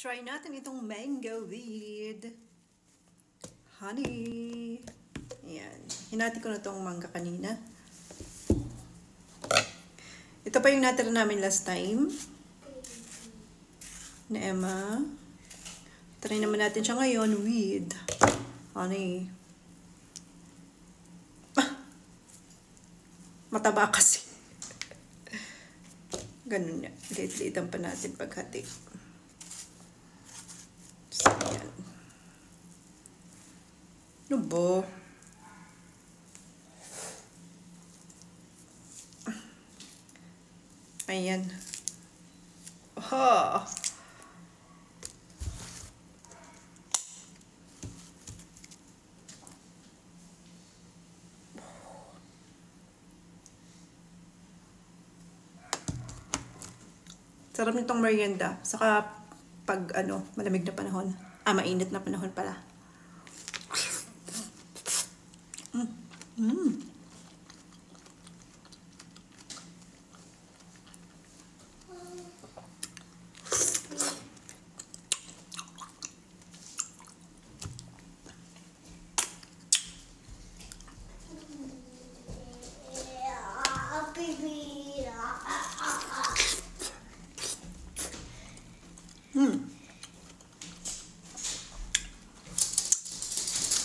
Try natin itong mango with honey. Ayan. Hinati ko na itong mangga kanina. Ito pa yung natira namin last time. Na Emma. Try naman natin siya ngayon with honey. Mataba kasi. Ganun niya. Liit-liitan pa natin paghati. So, ayan. Ano ba? Ayan. Oh! Sarap nitong merienda. Saka pag malamig na panahon. Mainit na panahon pala.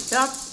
Sarap.